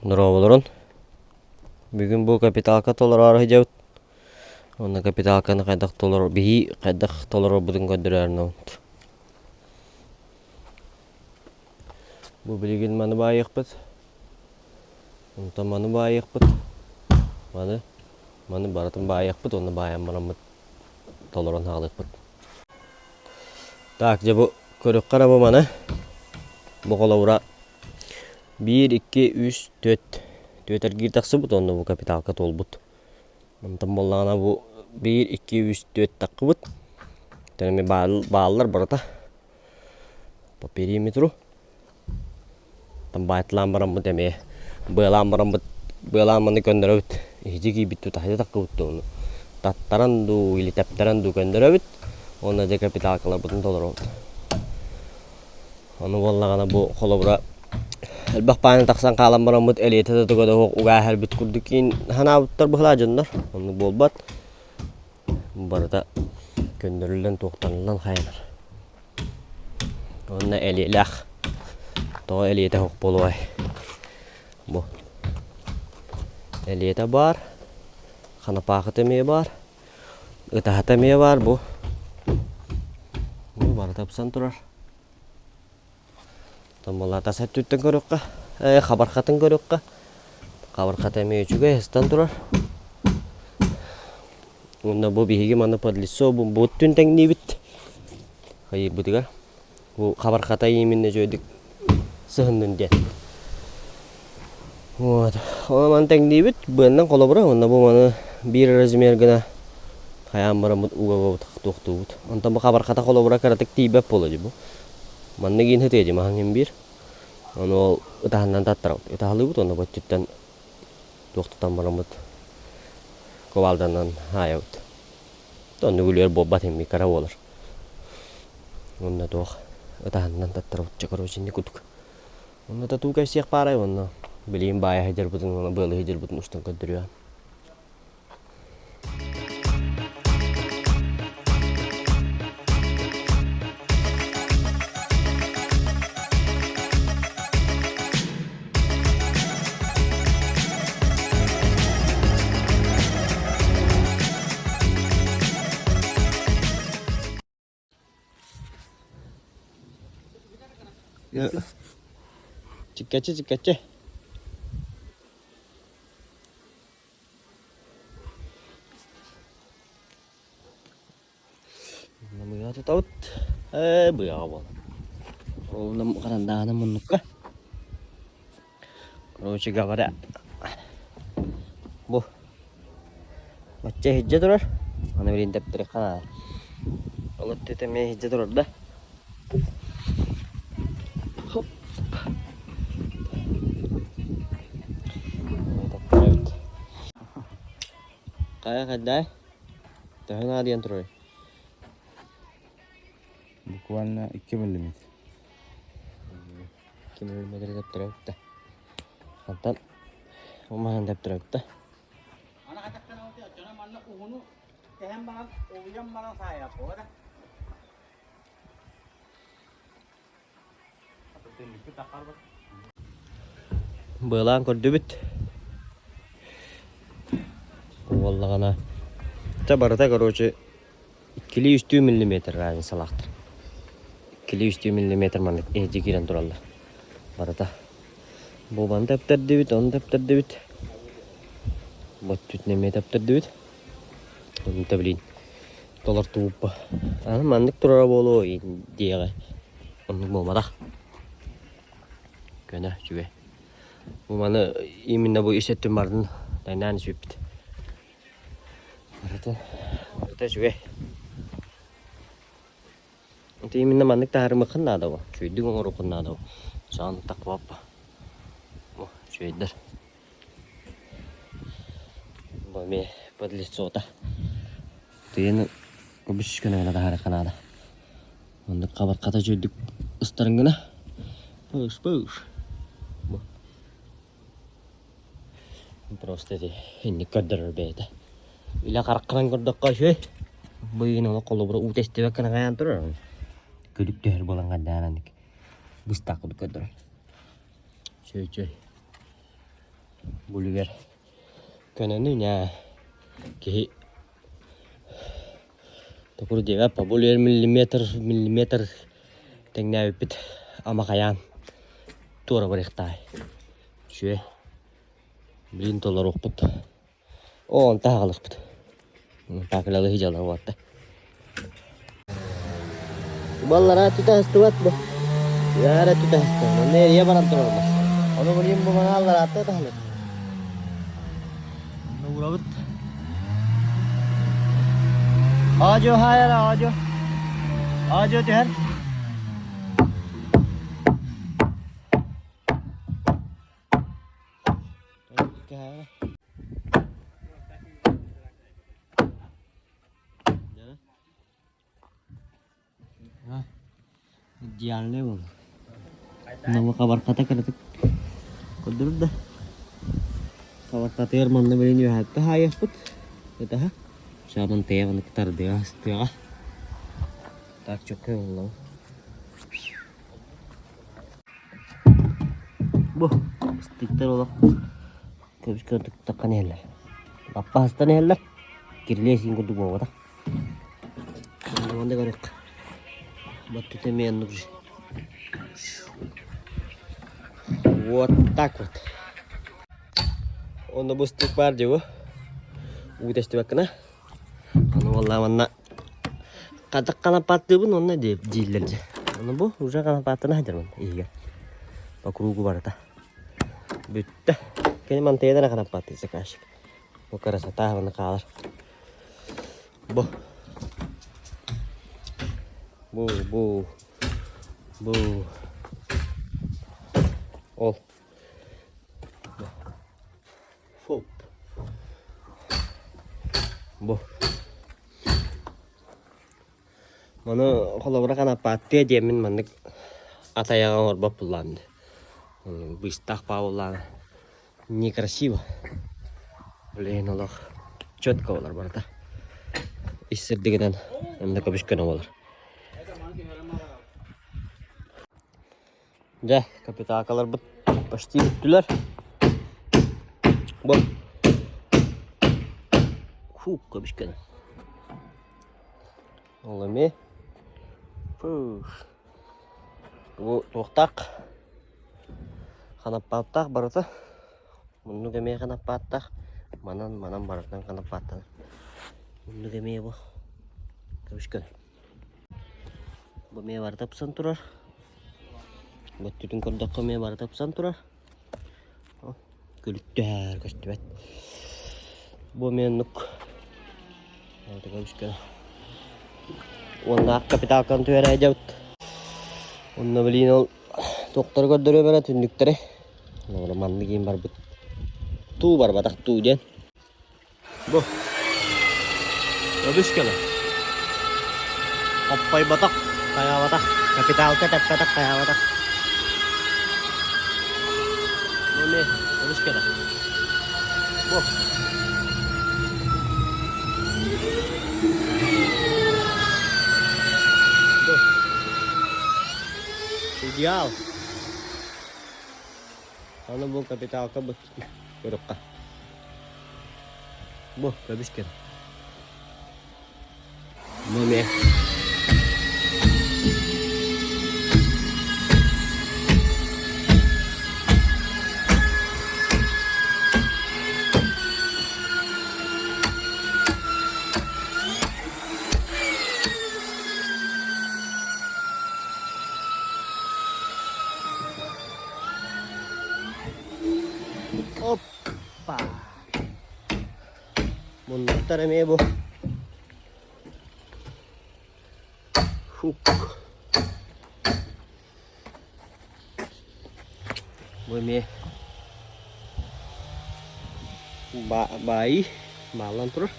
Nurabulurun. Bugün bu kapitalka tolar arı jawt. Onda kapitalkany qaydak tolar bihi qaydak tolar budun göndürärni. Bu bilgin many bayıqpıt. Onta many bayıqpıt. Many baratın bayıqpıt, onda bayan baramıt tolaran halyqpıt. Tak, bu körük qara bu many. Bu qolavura 1, 2, 3, 4. 4 ergirtaqsı but, onda bu kapitalka tolbut. Ontan bollana bu 1, 2, 3, 4 taqqı but. Tenemi bağlılar barata. Bu perimetru. Tam bayatlan baramıt eme. Bılan baramıt. Bılan manı gönderöbüt. Hijiki bitu tahta taqqı but onu. Tattaran du, ili taptaran du gönderöbüt. Onda da kapitalkalar butun tolar oldu. Onu bollana bu qolavura elbaq paany taqsan qalan baramıt eliyete de togoda uga helbit kurdukin hanabuttar bıhlajınlar. Onu bolbat. Barada gönderilen toqtanılan hayanar. Onna eliyelaq. Toğa eliyete hoq bolubay. Bu. Eliyete bar. Xanapaqı temeye bar. Itaha temeye var bu. Bu barada pısan turar. Tamalla tasatütten körükka. Xabar xatın körükka. Xabar xatemeye juga estan turar. Onda bu bihigi mana padliso bu botun tengni bit. Hayır bu digar. Bu xabar xata yeminne joydik. Sığındın diye. Вот. Ona man tengni bit. Bundan kolabora onda bu mana bir razmer gana. Hayam baramut uga toqtu. Onda bu xabar xata kolabora karatek tibep bolajı bu. Manne gin heteje mahangim bir. Onu utahandan tattara. Utahalı bu onda bottan toqtutan baramut. Kovaldanan hayat. Tonnu gülüyor bobat hemmi kara olur. Onda toq utahandan tattara çakaro şimdi kutuk. Onda da tu kasih paray onda. Bileyim bayah hajar butun ona böyle hajar butun ustan kadırıyor. Ya. Cikace. Namanya tuh taut. Berapa? Oh, nam karanda namun nuka. Kalau cegah pada. Bu. Baca hijau terus. Mana berintip terkena. Kalau teteme hijau terus dah. Hop. Kayak kadai. Tahan ada yang terus. Bukuannya 2 mm. 2 mm terus dah. Kantan. Rumah terus dah. Anak kata kenal dia, jangan mana uhunu, kehem banget, uyam mana saya, boleh. Belang kau debit. Vallahi ana. Tabarata короче 200 mm rani salahtır. 200 mm manet giren turalla. Barata. Bu ban depter debit, on depter debit. Botut neme depter debit. Onu tablin. Dolar tuupa. Ana mandık turara bolo diye. Onu bomada. Gönah juga. Bu mana iminna bu işettim vardı. Daynan süpit. Barata juga. Nanti iminna mandık tahar makan nada wa. Cuy dung ngorokon nada wa. Santak apa. Oh, cuy dar. Bami padlis sota. Tiyan kubis kana na tahar kanada. Mandık kabar kata cuy dik istarang gana. Pus. Просто de inni kadar beta. Ila karakteran kodok kasih. Bayi nama kalau bro utes tuh kan kayak antur. Keduk deh bolang kadaran nih. Busta kodok kadar. Cuy. Boleh ver. Karena ini nya. Kayak Tukur dia apa boleh milimeter tengnya bit ama kayan tura beriktai cuy bilin tolor put oh entah kalau put pakai lalu hijau lah watte ballara tuh stuat bah ya ada tuh stu mana dia barang turun mas kalau beli mana ballara tuh dah lihat nurabut ajo hai ajo tuh Jalan bang. Nama kabar kata kereta. Kudur dah. Kabar kata yang mana beli ni hat. Tah ayah put. Kita ha. Siapa teh yang kita dia setia. Tak cukup Allah. Boh, stiker Allah. Kabis kau tekan hela. Apa hastan hela? Kirle singkut tu bawa tak. Mana korek. Batu temen nugri. Вот так вот. Он обустик бардио. Уйдешь ты вакна. Аны валла манна. Кадак канапатты бун онна деп жиллерже. Аны бу уже канапаттына хажырмын. Ийге. По кругу барата. Бүтті. Кені мантейдана канапатты закашик. Бу красота ваны калар. Бу. Бу. Ол. Фоп. Бу. Маны колобура канапатты демин мандык атаяга орбап булланды. Быстах паулана. Некрасиво. Блин, олох. Чётко олар барда. Иссирдигинен эмне көбүшкөн олар. Ja, kapitakalar почти bittüler. Bu. Köbüşken. Olami. Bu toqtaq. Kanap pataq barata. Munu gemeye kanap pataq. Manan baratan kanap pataq. Munu gemeye bu. Köbüşken. Bu meye barata pesan turar. Batırın kodok kami barata pesan turar. Gülükler kaçtı bet. Bu menuk. Ada köbüşken. Onda kapital kan tuh era jauh. Onda beli nol dokter gördürüyor bana tündükleri. Nol mandi giyim barbut. Tu barbatak tu jen. Bu. Köbüşken. Oppai batak kayak batak. Kapital tetap batak kayak batak. Ini harus kena. Wah. Tuh. Ideal. Kalau mau kapital ke berkah. Wah, habis kena. Mami. Oppa. Muntar eme bu. Hook. Bu eme. Bayi malan terus.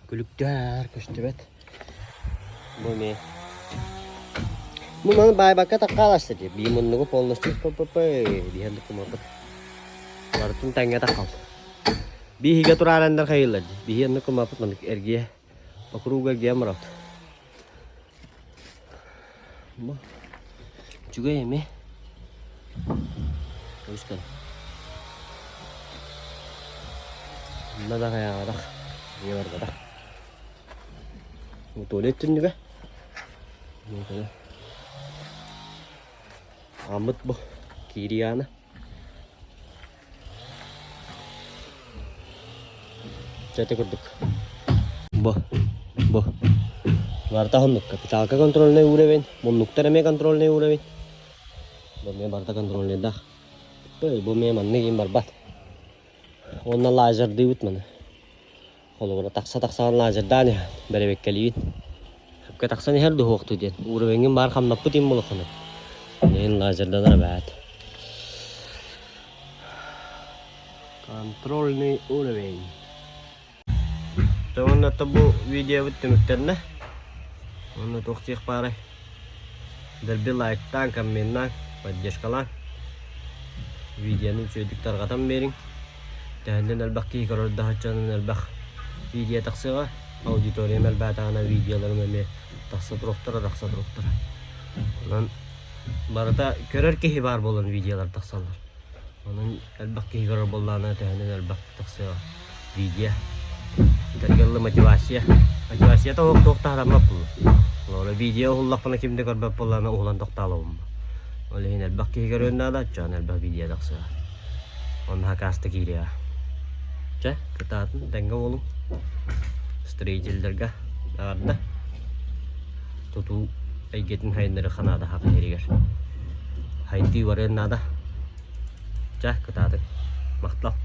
Gülükler köştebet. Bu eme. Bu mana baybakka taqqalashdi deb. Bimunnugu polnoschi dihandik kumapat. Bartun tanga taqqal. Bihiga turalandar khayillar. Bihiyanni kumapat manik ergiye. Bakruga gemrat. Bu. Juga yeme. Teruskan. Nada kayak ada. Ini baru ada. Tualetin juga. Ini kan. Amat bu. Kiri ana. Jatuh kurduk. Bu. Varta honnuk. Kapital ka kontrol ne ureven. Monnuk tereme kontrol ne ureven. Bu me varta kontrol ne dah. Bu me manne gim barbat. Onna lazer diwit mana. Kalau taksa lazer dani bere bekkeliin. Habka taksa ni herdu waktu dia. Urevengin bar kham naputim mulu khana. Nen lazer dadar bat. Kontrol ni ureveng. Tawon tabu video bitimikterna. Onna toqtiq pare. Derbi like tan kammenna padjesh kalan. Videonu çöydük tarqatan bering. Tähenden albaqi qaror daha çanın albaq. Video taqsıga auditoriya melbatana videolarımı me taqsat roqtara. Ondan barata görür ki bar bolan videolar taqsallar. Onun albaqi qaror bolana tähenden albaq taqsıga video. Tergelli motivasiya. Motivasiya ta toqta haramap bu. Ora video hullaq bana kimde qarba bolana oğlan toqtalawım. Olehin albaqi qarorna da çan albaq video taqsıga. Onun hakasta kiriya. Cah, ketatun tengah wolung. Strejil derga ada. Tutu ay getin hay nere khanada hak heriger. Hayti waren nada. Cah ketatun. Maktap.